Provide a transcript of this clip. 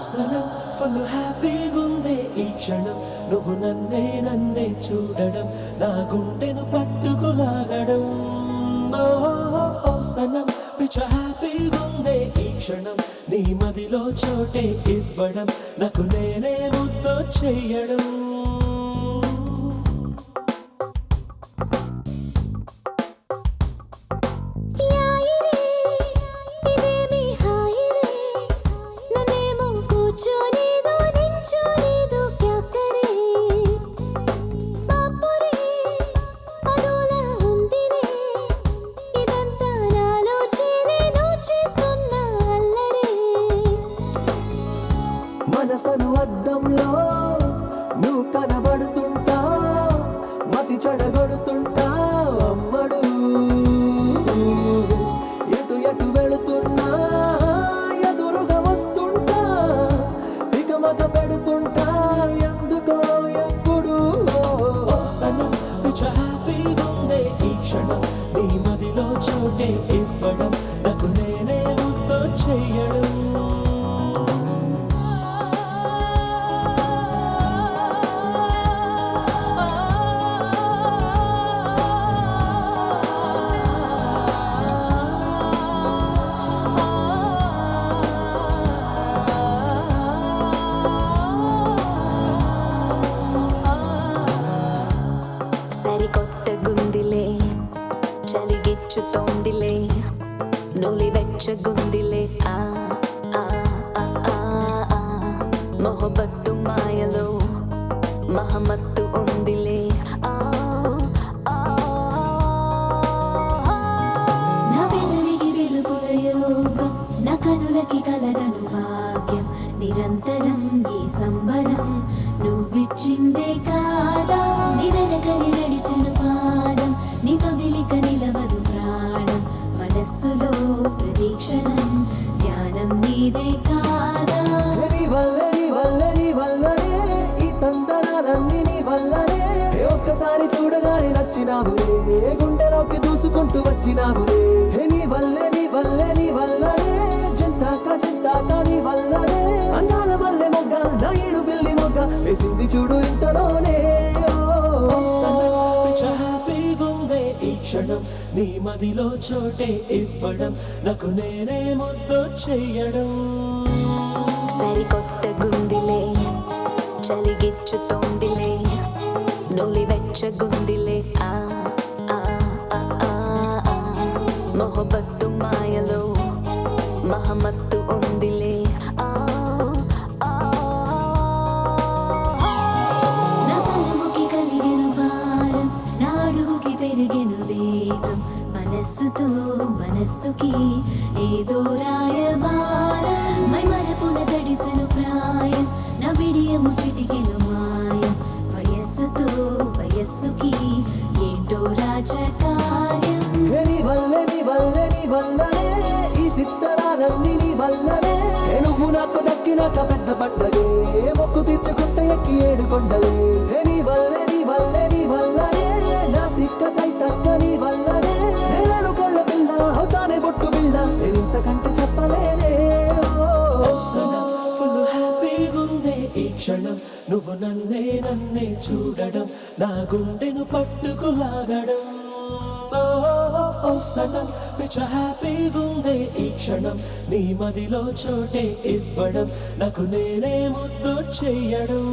సనం full హ్యాపీగుందే ఈ క్షణం నువ్వు నన్నే చూడడం నా గుండెను పట్టుకులాగడం ఓ సనం పిచ్చ హ్యాపీగుందే ఈ క్షణం నీ మదిలో చోటే ఇవ్వడం నాకు నేనే ముద్దు చెయ్యడం మనసను అద్దంలో నువ్వు కనబడుతుంటా మతి చెడగొడుతుంటా అమ్మడు ఎటు ఎటు వెళుతున్నా ఎదురుగా వస్తుంటా దిగమగ పెడుతుంటా ఎందుకో ఎప్పుడు సనం పిచ్చ హ్యాపీగుందే ఈ క్షణం నీ మదిలో చోటే ఇవ్వడం నాకు నేనే ముద్దు చెయ్యడం సరికొత్తగుందిలే చలిగిచ్చుతోందిలే నులివెచ్చగుందిలే ఆ ఆ ఆ ఆ ఆ మొహబత్తు మాయలో మహమత్తు ఉందిలే ఆ ఆ నా పెదవికి వెలుపుల యోగం నా కనులకి కలగను భాగ్యం నిరంతరం ఈ సంబరం నువ్విచ్చిందే కాదా నీ వెనకని నడిచను పాదం నీ తొదిలిక నిలవదు ప్రాణం మనస్సులో ప్రదీక్షణం ధ్యానం నీదే కాదా నీ వల్లనే ఈ తందనాలన్నీ నీ వల్లనే ఒక్కసారి చూడగానే నచ్చినావులే గుండెలోకి దూసుకుంటూ వచ్చినావులే నీ వల్లనే చింతాక నీ వల్లనే అందాల వల్లే మొగ్గ నా ఏడు బిల్లి మొగ్గ వేసింది చూడు ఇంతలోనే హ్యాపీగుందే ఈ క్షణం నీ మదిలో చోటే ఇవ్వడం నాకు నేనే ముద్దు చెయ్యడం సరికొత్తగుందిలే చలిగిచ్చుతోందిలే నులివెచ్చగుందిలే ఆ ఆ ఆ ఆ ఆ మొహబత్తు మాయలో మహమత్తు ఉందిలే ఆ ఆ నా తనువుకి కలిగెను భారం నా అడుగుకి పెరిగెను వేగం మనస్సుకి ఏదో రాయబారం మై మరపున తడిసెను ప్రాయం నా విడియము చిటికెను మాయం వయస్సుకి ఏంటో రాజకార్యం నీ వల్లనే ఈ సిత్తరాలన్నీ నీ వల్లనే నువ్వు నాకు దక్కినాక పెద్ద పండగే మొక్కు తీర్చుకుంటే ఎక్కి ఏడు కొండలే నీ వల్లనే నా తిక్కై తక్క నీ వల్లనే నేను కొల్ల పిల్ల అవుతానే బొట్టు పిల్ల ఇంతకంటే చెప్పలేనే ఫుల్ హ్యాపీగుందే ఈ క్షణం నువ్వు నన్నే చూడడం నా గుండెను పట్టుకులాగడం సనం పిచ్చ హ్యాపీగుందే ఈ క్షణం నీ మదిలో చోటే ఇవ్వడం నాకు నేనే ముద్దు చెయ్యడం